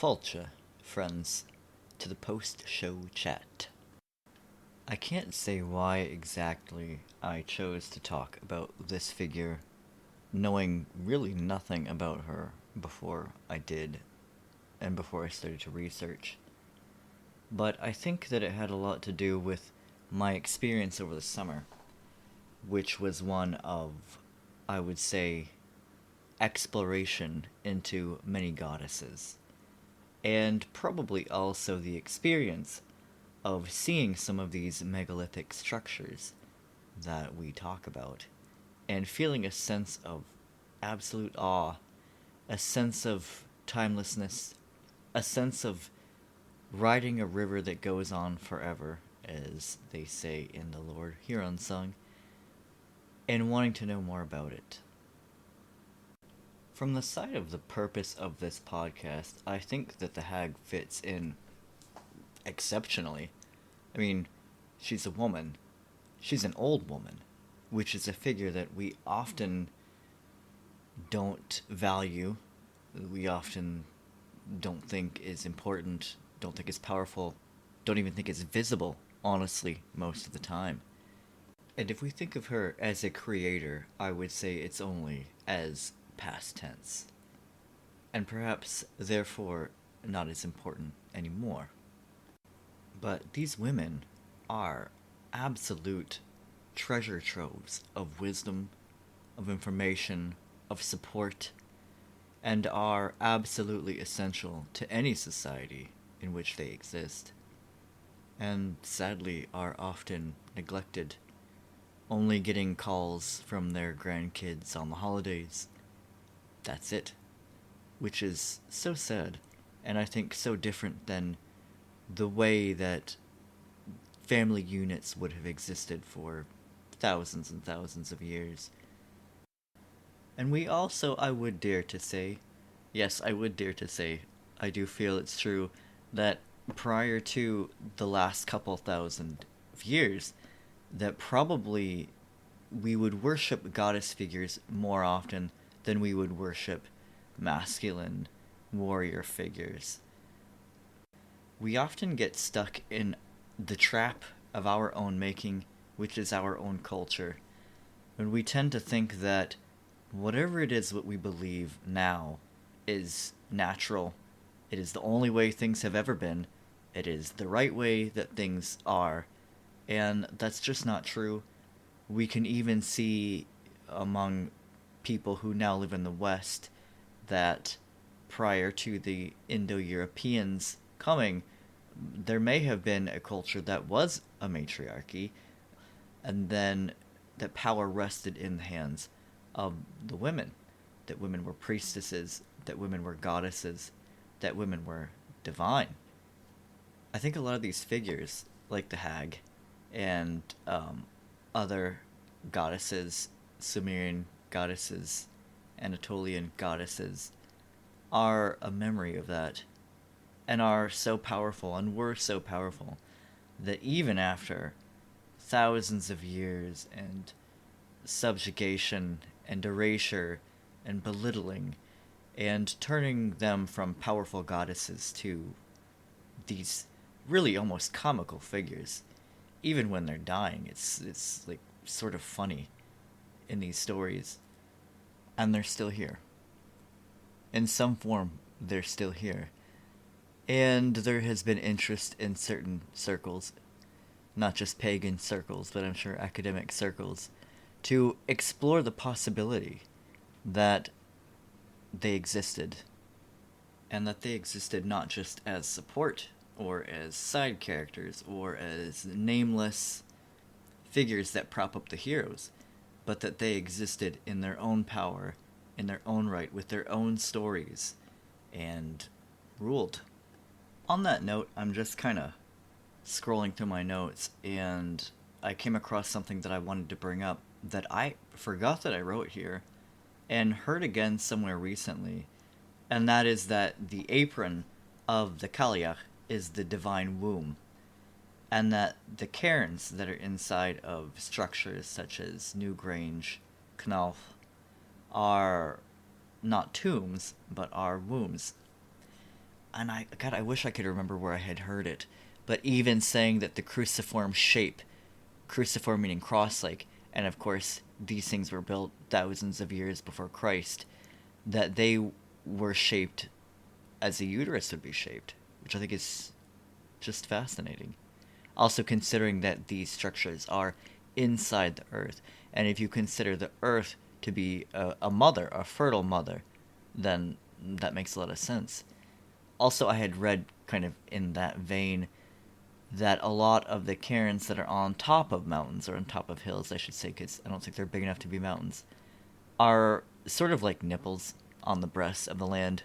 Fulcha, friends, to the post-show chat. I can't say why exactly I chose to talk about this figure, knowing really nothing about her before I did, and before I started to research. But I think that it had a lot to do with my experience over the summer, which was one of, I would say, exploration into many goddesses, and probably also the experience of seeing some of these megalithic structures that we talk about, and feeling a sense of absolute awe, a sense of timelessness, a sense of riding a river that goes on forever, as they say in the Lord Huron song, and wanting to know more about it. From the side of the purpose of this podcast, I think that the hag fits in exceptionally. I mean, she's a woman. She's an old woman, which is a figure that we often don't value. We often don't think is important, don't think is powerful, don't even think is visible, honestly, most of the time. And if we think of her as a creator, I would say it's only as past tense. And perhaps, therefore, not as important anymore. But these women are absolute treasure troves of wisdom, of information, of support, and are absolutely essential to any society in which they exist, and sadly are often neglected, only getting calls from their grandkids on the holidays. That's it. Which is so sad, and I think so different than the way that family units would have existed for thousands and thousands of years. And we also, I would dare to say, yes, I would dare to say, I do feel it's true, that prior to the last couple thousand of years, that probably we would worship goddess figures more often than we would worship masculine warrior figures. We often get stuck in the trap of our own making, which is our own culture, and we tend to think that whatever it is what we believe now is natural, it is the only way things have ever been, it is the right way that things are, and that's just not true. We can even see among people who now live in the West that prior to the Indo-Europeans coming, there may have been a culture that was a matriarchy, and then that power rested in the hands of the women, that women were priestesses, that women were goddesses, that women were divine. I think a lot of these figures, like the hag and other goddesses, Sumerian goddesses, Anatolian goddesses, are a memory of that, and are so powerful, and were so powerful, that even after thousands of years and subjugation and erasure and belittling and turning them from powerful goddesses to these really almost comical figures, even when they're dying, it's like sort of funny in these stories, and they're still here. In some form, they're still here. And there has been interest in certain circles, not just pagan circles, but I'm sure academic circles, to explore the possibility that they existed, and that they existed not just as support, or as side characters, or as nameless figures that prop up the heroes, but that they existed in their own power, in their own right, with their own stories, and ruled. On that note, I'm just kind of scrolling through my notes, and I came across something that I wanted to bring up that I forgot that I wrote here, and heard again somewhere recently, and that is that the apron of the Cailleach is the divine womb, and that the cairns that are inside of structures such as Newgrange, Knolf, are not tombs, but are wombs. and I wish I could remember where I had heard it, but even saying that the cruciform shape, cruciform meaning cross-like, and of course these things were built thousands of years before Christ, that they were shaped as a uterus would be shaped, which I think is just fascinating. Also considering that these structures are inside the earth, and if you consider the earth to be a mother, a fertile mother, then that makes a lot of sense. Also, I had read kind of in that vein that a lot of the cairns that are on top of mountains, or on top of hills, I should say, because I don't think they're big enough to be mountains, are sort of like nipples on the breasts of the land.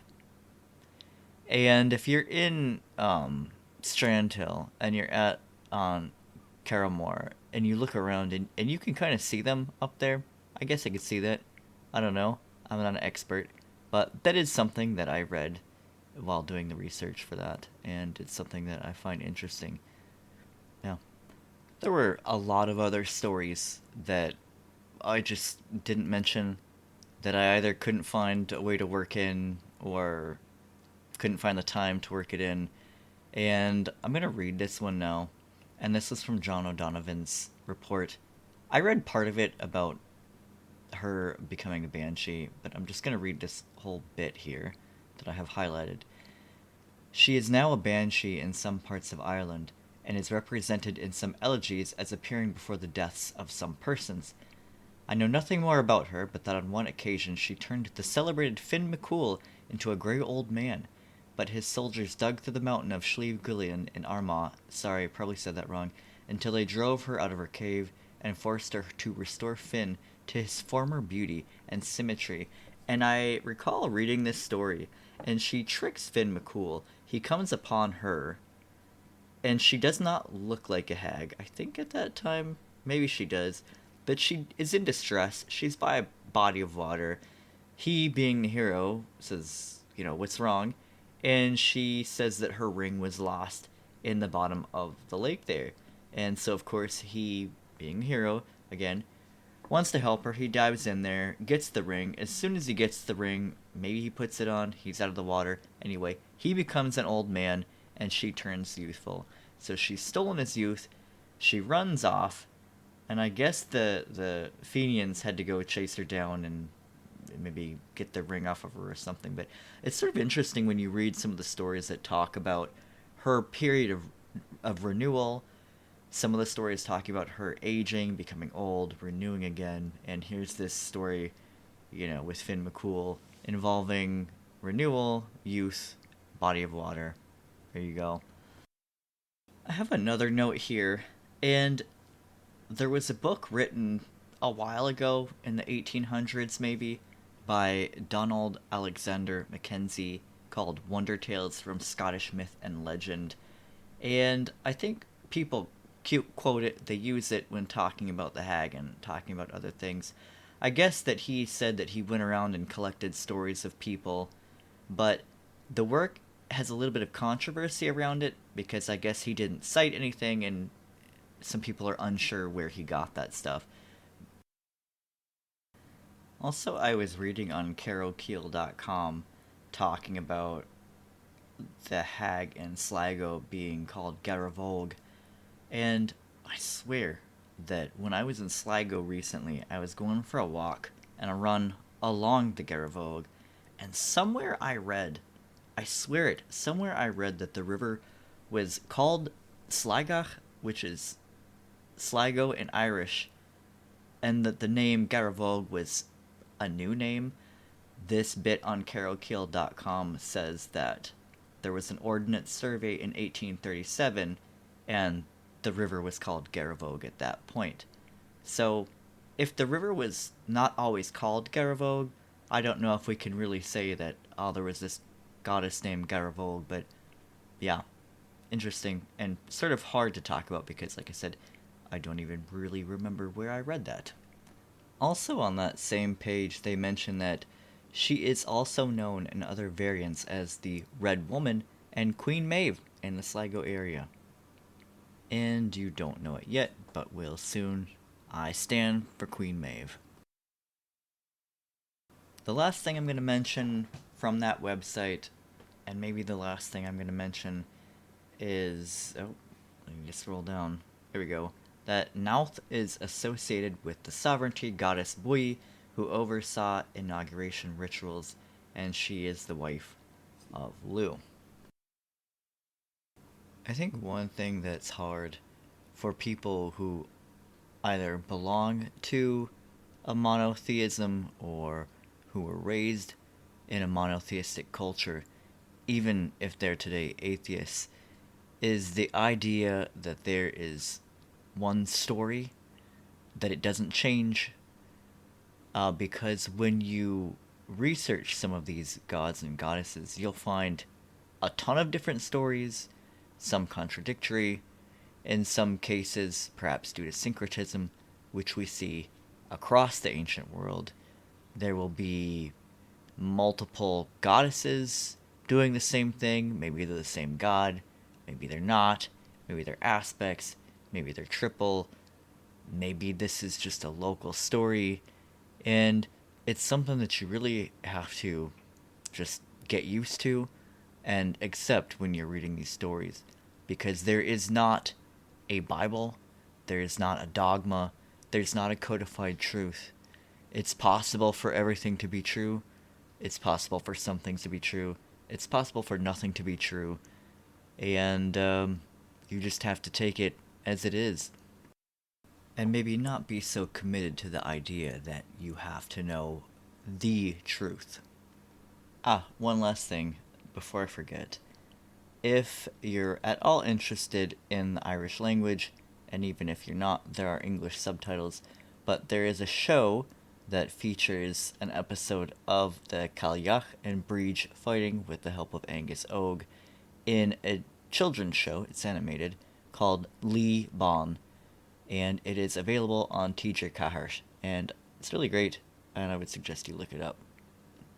And if you're in Strandhill and you're at on Carramore and you look around and you can kind of see them up there, I guess I could see that. I don't know. I'm not an expert, but that is something that I read while doing the research for that, and it's something that I find interesting. Now, there were a lot of other stories that I just didn't mention that I either couldn't find a way to work in or couldn't find the time to work it in. And I'm going to read this one now. And this is from John O'Donovan's report. I read part of it about her becoming a banshee, but I'm just going to read this whole bit here that I have highlighted. She is now a banshee in some parts of Ireland, and is represented in some elegies as appearing before the deaths of some persons. I know nothing more about her, but that on one occasion she turned the celebrated Finn MacCool into a grey old man, but his soldiers dug through the mountain of Slieve Gillian in Armagh, sorry, I probably said that wrong, until they drove her out of her cave and forced her to restore Finn to his former beauty and symmetry. And I recall reading this story, and she tricks Finn MacCool. He comes upon her, and she does not look like a hag. I think at that time, maybe she does, but she is in distress. She's by a body of water. He, being the hero, says, what's wrong? And she says that her ring was lost in the bottom of the lake there. And so, of course, he, being the hero, again, wants to help her. He dives in there, gets the ring. As soon as he gets the ring, maybe he puts it on, he's out of the water. Anyway, he becomes an old man, and she turns youthful. So she's stolen his youth, she runs off, and I guess the Fenians had to go chase her down and maybe get the ring off of her or something. But it's sort of interesting when you read some of the stories that talk about her period of renewal. Some of the stories talking about her aging, becoming old, renewing again. And here's this story, with Finn MacCool involving renewal, youth, body of water. There you go. I have another note here, and there was a book written a while ago in the 1800s maybe by Donald Alexander Mackenzie called Wonder Tales from Scottish Myth and Legend. And I think people quote it, they use it when talking about the hag and talking about other things. I guess that he said that he went around and collected stories of people, but the work has a little bit of controversy around it because I guess he didn't cite anything and some people are unsure where he got that stuff. Also, I was reading on Cailleach.com talking about the hag in Sligo being called Garavog, and I swear that when I was in Sligo recently, I was going for a walk and a run along the Garavog, and somewhere I read, I swear it, somewhere I read that the river was called Sliagach, which is Sligo in Irish, and that the name Garavog was a new name. This bit on Cailleach.com says that there was an ordnance survey in 1837, and the river was called Garavog at that point. So, if the river was not always called Garavog, I don't know if we can really say that, there was this goddess named Garavog, but yeah, interesting, and sort of hard to talk about because, like I said, I don't even really remember where I read that. Also on that same page, they mention that she is also known in other variants as the Red Woman and Queen Maeve in the Sligo area. And you don't know it yet, but will soon. I stand for Queen Maeve. The last thing I'm going to mention from that website, And maybe the last thing I'm going to mention is, oh, let me just scroll down. There we go. That Nauth is associated with the sovereignty goddess Bui, who oversaw inauguration rituals, and she is the wife of Lu. I think one thing that's hard for people who either belong to a monotheism or who were raised in a monotheistic culture, even if they're today atheists, is the idea that there is one story, that it doesn't change, because when you research some of these gods and goddesses, you'll find a ton of different stories, some contradictory, in some cases, perhaps due to syncretism, which we see across the ancient world. There will be multiple goddesses doing the same thing. Maybe they're the same god, maybe they're not, maybe they're aspects, maybe they're triple, maybe this is just a local story, and it's something that you really have to just get used to and accept when you're reading these stories, because there is not a Bible, there is not a dogma, there's not a codified truth. It's possible for everything to be true, it's possible for some things to be true, it's possible for nothing to be true, and you just have to take it as it is. And maybe not be so committed to the idea that you have to know the truth. One last thing before I forget. If you're at all interested in the Irish language, and even if you're not, there are English subtitles, but there is a show that features an episode of the Cailleach and Breach fighting with the help of Angus Og in a children's show, it's animated, called Lee Bon, and it is available on TJ Cailleach, and it's really great, and I would suggest you look it up.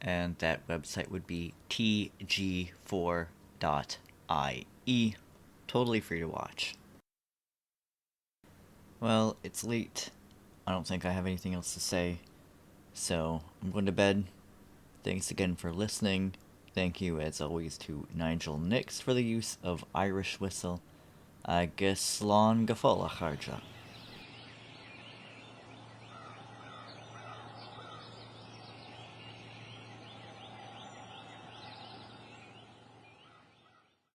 And that website would be tg4.ie. Totally free to watch. Well, it's late. I don't think I have anything else to say, so I'm going to bed. Thanks again for listening. Thank you, as always, to Nigel Nix for the use of Irish Whistle. I guess Slán Gafola Charja.